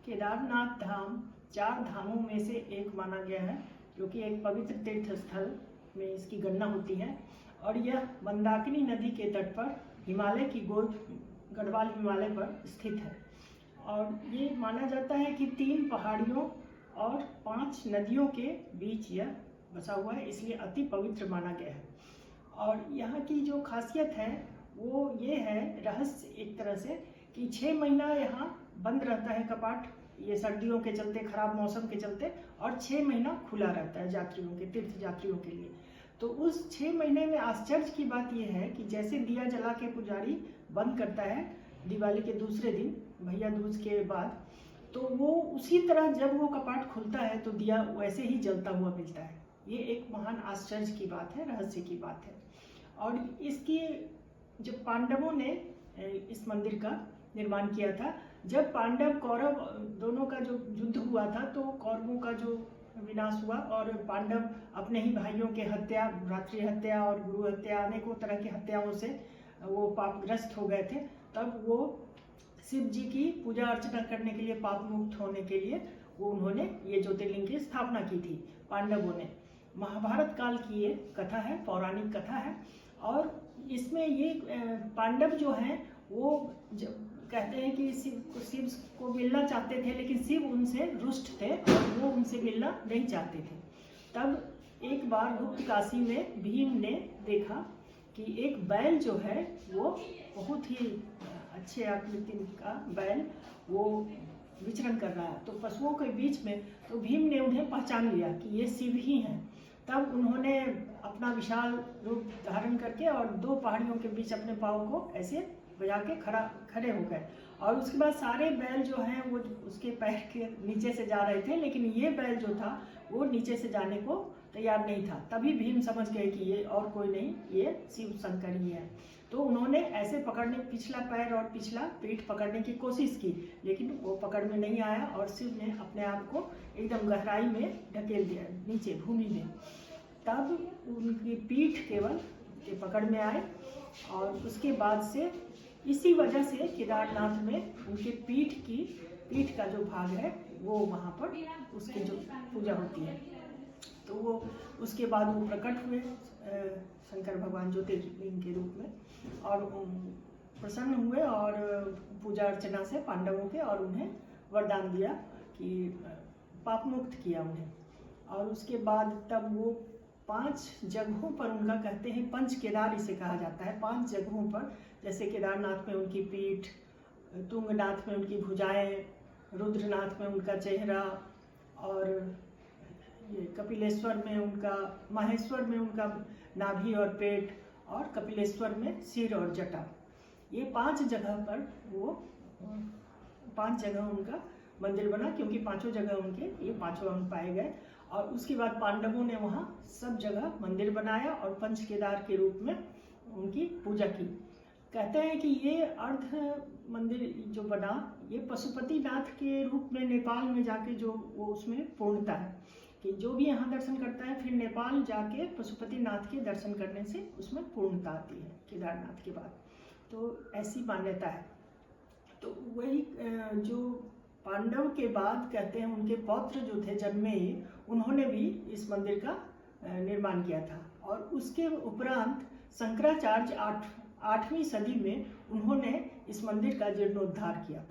केदारनाथ धाम 4 धामों में से एक माना गया है, जो कि एक पवित्र तीर्थ स्थल में इसकी गणना होती है। और यह मंदाकिनी नदी के तट पर हिमालय की गोद गढ़वाल हिमालय पर स्थित है। और ये माना जाता है कि 3 पहाड़ियों और 5 नदियों के बीच यह बसा हुआ है, इसलिए अति पवित्र माना गया है। और यहाँ की जो खासियत है वो ये है, रहस्य एक तरह से, कि 6 महीना यहाँ बंद रहता है कपाट, ये सर्दियों के चलते, खराब मौसम के चलते, और 6 महीना खुला रहता है यात्रियों के, तीर्थ यात्रियों के लिए। तो उस 6 महीने में आश्चर्य की बात यह है कि जैसे दिया जला के पुजारी बंद करता है दिवाली के दूसरे दिन भैया दूज के बाद, तो वो उसी तरह जब वो कपाट खुलता है तो दिया वैसे ही जलता हुआ मिलता है। ये एक महान आश्चर्य की बात है, रहस्य की बात है। और इसकी जब पांडवों ने इस मंदिर का निर्माण किया था, जब पांडव कौरव दोनों का जो युद्ध हुआ था, तो कौरवों का जो विनाश हुआ और पांडव अपने ही भाइयों के हत्या, भ्रातृ हत्या और गुरु हत्या, अनेकों तरह की हत्याओं से वो पापग्रस्त हो गए थे। तब वो शिव जी की पूजा अर्चना करने के लिए, पाप मुक्त होने के लिए, वो उन्होंने ये ज्योतिर्लिंग की स्थापना की थी पांडवों ने। महाभारत काल की ये कथा है, पौराणिक कथा है। और इसमें ये पांडव जो हैं वो कहते हैं कि शिव को मिलना चाहते थे, लेकिन शिव उनसे रुष्ट थे और वो उनसे मिलना नहीं चाहते थे। तब एक बार गुप्त काशी में भीम ने देखा कि एक बैल जो है वो बहुत ही अच्छे आकृति का बैल वो विचरण कर रहा है, तो पशुओं के बीच में, तो भीम ने उन्हें पहचान लिया कि ये शिव ही हैं। तब उन्होंने अपना विशाल रूप धारण करके और 2 पहाड़ियों के बीच अपने पाँव को ऐसे बजा के खड़े हो गए। और उसके बाद सारे बैल जो हैं वो उसके पैर के नीचे से जा रहे थे, लेकिन ये बैल जो था वो नीचे से जाने को तैयार नहीं था। तभी भीम समझ गए कि ये और कोई नहीं, ये शिव शंकर ही है। तो उन्होंने ऐसे पकड़ने, पिछला पैर और पिछला पीठ पकड़ने की कोशिश की, लेकिन वो पकड़ में नहीं आया और शिव ने अपने आप को एकदम गहराई में ढकेल दिया, नीचे भूमि में। तब उनकी पीठ केवल के पकड़ में आए। और उसके बाद से इसी वजह से केदारनाथ में उनके पीठ का जो भाग है वो वहाँ पर उसकी जो पूजा होती है, तो वो उसके बाद वो प्रकट हुए शंकर भगवान ज्योतिर्लिंग के रूप में, और प्रसन्न हुए और पूजा अर्चना से पांडवों के, और उन्हें वरदान दिया कि पाप मुक्त किया उन्हें। और उसके बाद तब वो 5 जगहों पर उनका, कहते हैं पंच केदार इसे कहा जाता है, 5 जगहों पर, जैसे केदारनाथ में उनकी पीठ, तुंगनाथ में उनकी भुजाएं, रुद्रनाथ में उनका चेहरा, और ये कपिलेश्वर में उनका, माहेश्वर में उनका नाभि और पेट, और कपिलेश्वर में सिर और जटा। ये 5 जगह पर वो 5 जगह उनका मंदिर बना, क्योंकि 5 जगह उनके ये 5 अंग पाए गए। और उसके बाद पांडवों ने वहाँ सब जगह मंदिर बनाया और पंच केदार के रूप में उनकी पूजा की। कहते हैं कि ये अर्ध मंदिर जो बना, ये पशुपतिनाथ के रूप में नेपाल में जाके जो वो उसमें पूर्णता है, कि जो भी यहाँ दर्शन करता है फिर नेपाल जाके पशुपतिनाथ के दर्शन करने से उसमें पूर्णता आती है केदारनाथ के बाद। तो ऐसी मान्यता है। तो वही जो पांडव के बाद, कहते हैं उनके पौत्र जो थे जन्मेय, उन्होंने भी इस मंदिर का निर्माण किया था। और उसके उपरांत शंकराचार्य 8वीं सदी में उन्होंने इस मंदिर का जीर्णोद्धार किया।